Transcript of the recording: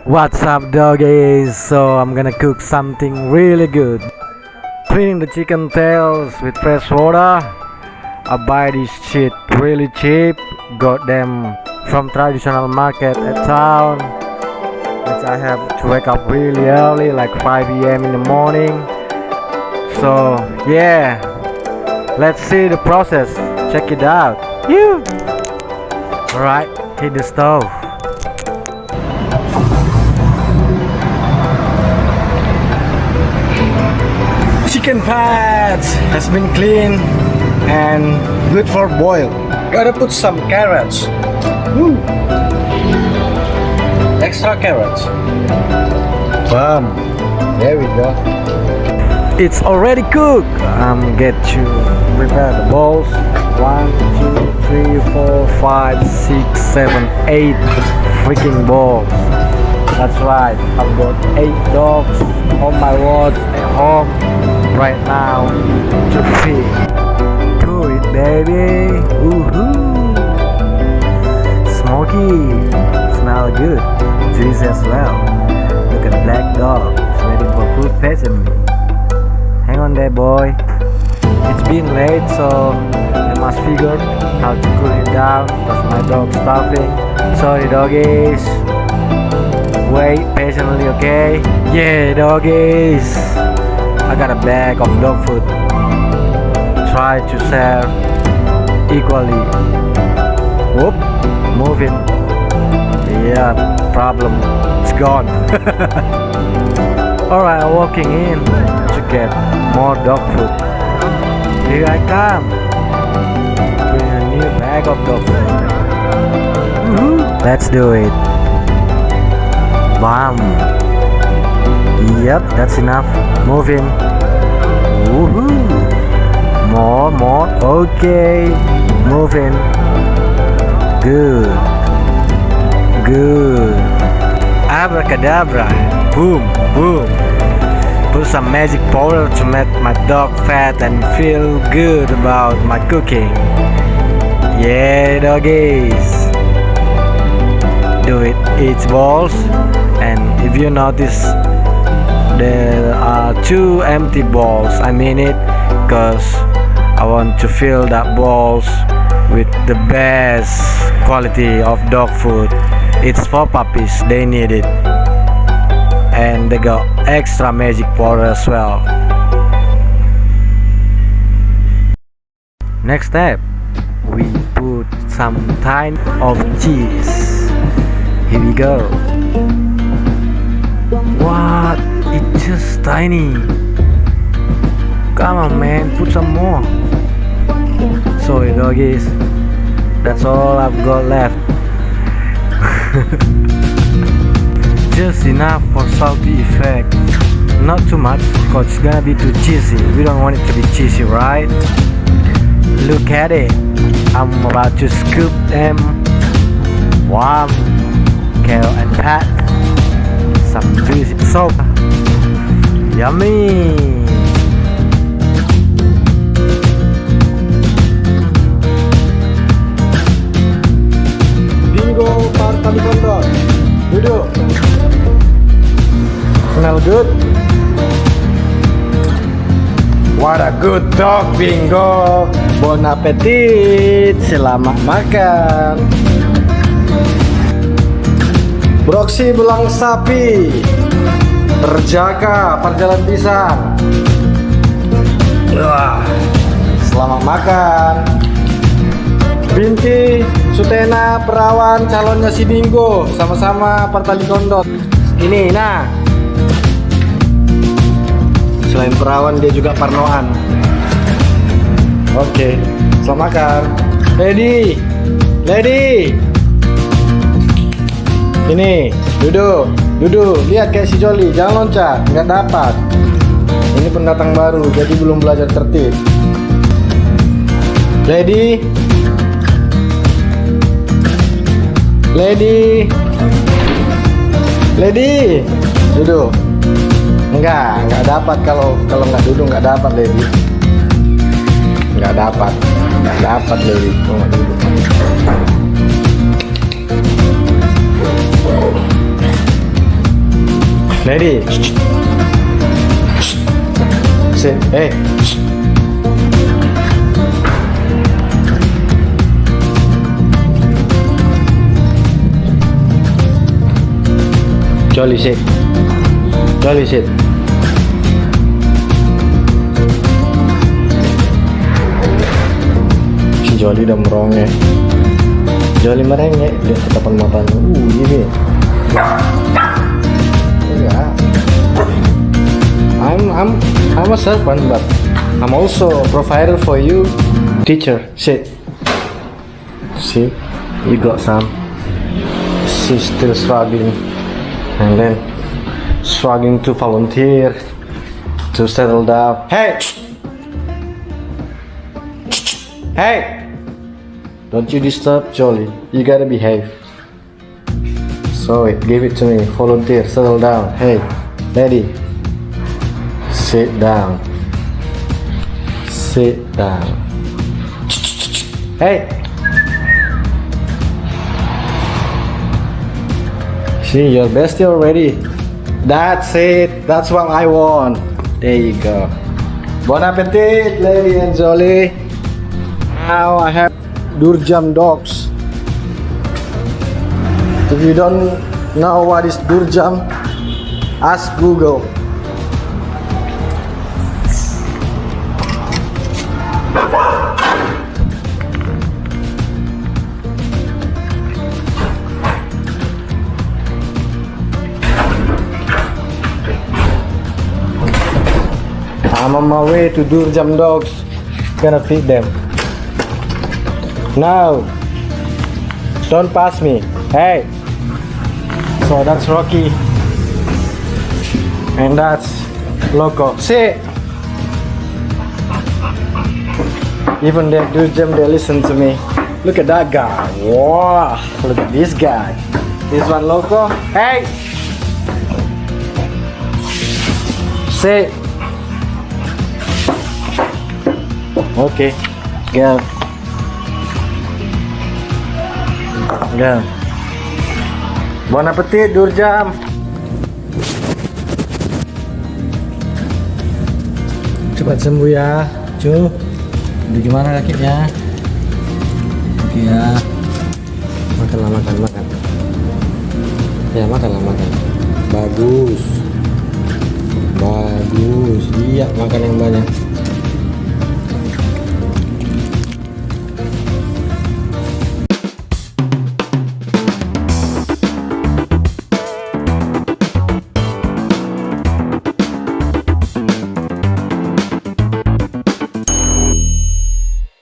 What's up, doggies? So I'm gonna cook something really good. Cleaning the chicken tails with fresh water. I buy this shit really cheap. Got them from traditional market at town, which I have to wake up really early, like 5 a.m. in the morning. So yeah, let's see the process. Check it out. You. Alright, hit the stove. Chicken pads has been cleaned and good for boil. Gotta put some carrots. Woo. Extra carrots. Bam. There we go. It's already cooked. Get to prepare the bowls. 1, 2, 3, 4, 5, 6, 7, 8 freaking bowls. That's right. I've got 8 dogs on my watch at home right now to feed. Do it, baby. Woohoo! Smoky. Smell good. Juicy as well. Look at black dog. It's ready for food patiently. Hang on there, boy. It's been late, so I must figure how to cool it down because my dog's starving. Sorry, doggies. Wait patiently, okay? Yeah, doggies. I got a bag of dog food. Try to share equally. Whoop, moving. Yeah, problem. It's gone. Alright, I'm walking in to get more dog food. Here I come. Bring a new bag of dog food. Woohoo. Let's do it. Bam. Yep, that's enough. Moving. Woohoo. More. Okay. Moving. Good. Abracadabra. Boom. Put some magic powder to make my dog fat and feel good about my cooking. Yeah, doggies. Do it each balls. And if you notice, there are 2 empty balls. I mean it, because I want to fill that balls with the best quality of dog food. It's for puppies, they need it. And they got extra magic powder as well. Next step, we put some tiny of cheese. Here we go. What? It's just tiny. Come on, man, put some more. Sorry, doggies. That's all I've got left. Just enough for salty effect. Not too much, cause it's gonna be too cheesy. We don't want it to be cheesy, right? Look at it. I'm about to scoop them. Wow. Kale and pat. Some juicy soap. Yummy. Bingo party condor. Duduk. Smell good. What a good dog, Bingo. Bon appetit. Selamat makan. Broksi belang sapi. Terjaga perjalanan pisang. Wah, selamat makan. Binti, Sutena, perawan calonnya si Bingo, sama-sama Partali Kondot. Ini, nah. Selain perawan dia juga parnoan. Oke, selamat makan. Lady. Ini, duduk. Lihat kayak si Jolly, jangan loncat, nggak dapat. Ini pendatang baru, jadi belum belajar tertib. Lady, duduk. Nggak dapat kalau nggak duduk, nggak dapat, Lady. Nggak dapat, Lady. Kalau nggak duduk. Ready? Sit. Hey. Jolly sit. Jolly sit. Si Jolly udah merongek. Jolly merengek, lihat tatapan matanya. Ini. Yeah. I'm a servant, but I'm also a provider for you. Teacher, sit. See, you got some. She's still struggling, and then struggling to volunteer, to settle down. Hey, hey! Don't you disturb Jolly. You gotta behave. So give it to me. Volunteer. Settle down. Hey, ready? Sit down. Sit down. Hey. See, your bestie already. That's it. That's what I want. There you go. Bon appetit, lady and Jolly. Now I have Durjam dogs. If you don't know what is Durjam, ask Google. I'm on my way to Durjam dogs. Gonna feed them. No, don't pass me. Hey. So that's Rocky. And that's Loco. See? Even they do them, they listen to me. Look at that guy. Wow. Look at this guy. This one Loco. Hey. See? Okay. Go. Go. Bon appetit, Durjam. Cepat sembuh ya, Cu. Udah gimana kakinya? Oke ya. Makanlah, makan. Ya, makanlah, makan. Bagus. Iya, makan yang banyak.